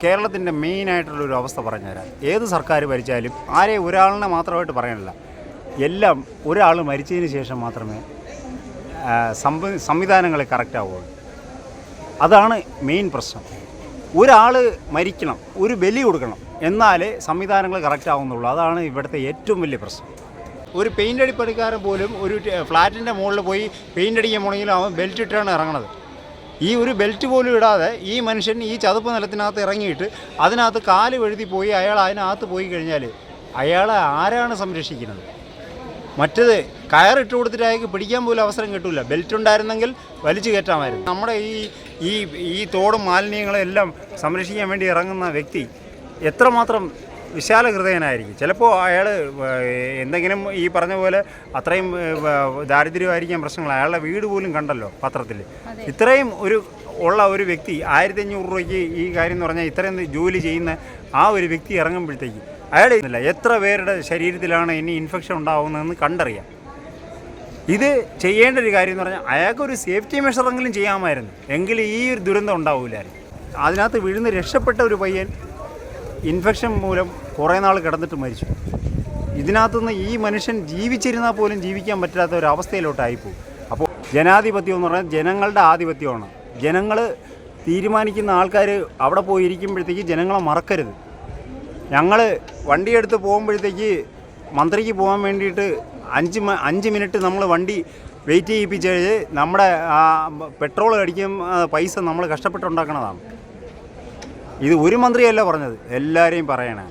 കേരളത്തിൻ്റെ മെയിനായിട്ടുള്ളൊരു അവസ്ഥ പറഞ്ഞുതരാം. ഏത് സർക്കാർ ഭരിച്ചാലും ആരെയും ഒരാളിനെ മാത്രമായിട്ട് പറയാനില്ല. എല്ലാം ഒരാൾ മരിച്ചതിന് ശേഷം മാത്രമേ സംവിധാനങ്ങൾ കറക്റ്റ് ആവുകയുള്ളൂ. അതാണ് മെയിൻ പ്രശ്നം. ഒരാൾ മരിക്കണം, ഒരു ബലി കൊടുക്കണം, എന്നാലേ സംവിധാനങ്ങൾ കറക്റ്റ് ആവുന്നുള്ളൂ. അതാണ് ഇവിടുത്തെ ഏറ്റവും വലിയ പ്രശ്നം. ഒരു പെയിൻ്റ് അടിപ്പണിക്കാരൻ പോലും ഒരു ഫ്ലാറ്റിൻ്റെ മുകളിൽ പോയി പെയിൻ്റ് അടിക്കാൻ പോകണമെങ്കിലും അവൻ ബെൽറ്റ് ഇട്ടാണ് ഇറങ്ങണത്. ഈ ഒരു ബെൽറ്റ് പോലും ഇടാതെ ഈ മനുഷ്യൻ ഈ ചതുപ്പ് നിലത്തിനകത്ത് ഇറങ്ങിയിട്ട് അതിനകത്ത് കാല് വഴുതി പോയി അയാൾ അതിനകത്ത് പോയി കഴിഞ്ഞാൽ അയാളെ ആരാണ് സംരക്ഷിക്കുന്നത്? മറ്റേത് കയറിട്ട് കൊടുത്തിട്ട് അയാൾക്ക് പിടിക്കാൻ പോലും അവസരം കിട്ടില്ല. ബെൽറ്റ് ഉണ്ടായിരുന്നെങ്കിൽ വലിച്ചു കയറ്റാമായിരുന്നു. നമ്മുടെ ഈ തോടും മാലിന്യങ്ങളും എല്ലാം സംരക്ഷിക്കാൻ വേണ്ടി ഇറങ്ങുന്ന വ്യക്തി എത്രമാത്രം വിശാല ഹൃദയനായിരിക്കും. ചിലപ്പോൾ അയാൾ എന്തെങ്കിലും ഈ പറഞ്ഞ പോലെ അത്രയും ദാരിദ്ര്യമായിരിക്കാൻ പ്രശ്നങ്ങൾ. അയാളുടെ വീട് പോലും കണ്ടല്ലോ പത്രത്തിൽ. ഇത്രയും ഉള്ള ഒരു വ്യക്തി 1500 രൂപയ്ക്ക് ഈ കാര്യം എന്ന് പറഞ്ഞാൽ ഇത്രയും ജോലി ചെയ്യുന്ന ആ ഒരു വ്യക്തി ഇറങ്ങുമ്പോഴത്തേക്ക് അയാൾ എത്ര പേരുടെ ശരീരത്തിലാണ് ഇനി ഇൻഫെക്ഷൻ ഉണ്ടാകുന്നതെന്ന് കണ്ടറിയാം. ഇത് ചെയ്യേണ്ട ഒരു കാര്യം എന്ന് പറഞ്ഞാൽ അയാൾക്കൊരു സേഫ്റ്റി മെഷറെങ്കിലും ചെയ്യാമായിരുന്നു, എങ്കിൽ ഈ ഒരു ദുരന്തം ഉണ്ടാവില്ലായിരുന്നു. അതിനകത്ത് വീഴുന്ന രക്ഷപ്പെട്ട ഒരു പയ്യൻ ഇൻഫെക്ഷൻ മൂലം കുറേ നാൾ കിടന്നിട്ട് മരിച്ചു. ഇതിനകത്തുനിന്ന് ഈ മനുഷ്യൻ ജീവിച്ചിരുന്നാൽ പോലും ജീവിക്കാൻ പറ്റാത്ത ഒരു അവസ്ഥയിലോട്ടായിപ്പോവും. അപ്പോൾ ജനാധിപത്യം എന്ന് പറഞ്ഞാൽ ജനങ്ങളുടെ ആധിപത്യമാണ്. ജനങ്ങൾ തീരുമാനിക്കുന്ന ആൾക്കാർ അവിടെ പോയി ഇരിക്കുമ്പോഴത്തേക്ക് ജനങ്ങളെ മറക്കരുത്. ഞങ്ങൾ വണ്ടിയെടുത്ത് പോകുമ്പോഴത്തേക്ക് മന്ത്രിക്ക് പോകാൻ വേണ്ടിയിട്ട് 5 മിനിറ്റ് നമ്മൾ വണ്ടി വെയിറ്റ് ചെയ്യിപ്പിച്ച് നമ്മുടെ പെട്രോൾ അടിക്കും പൈസ നമ്മൾ കഷ്ടപ്പെട്ടുണ്ടാക്കണതാണ്. ഇത് ഒരു മന്ത്രിയല്ല പറഞ്ഞത്, എല്ലാവരെയും പറയണേ.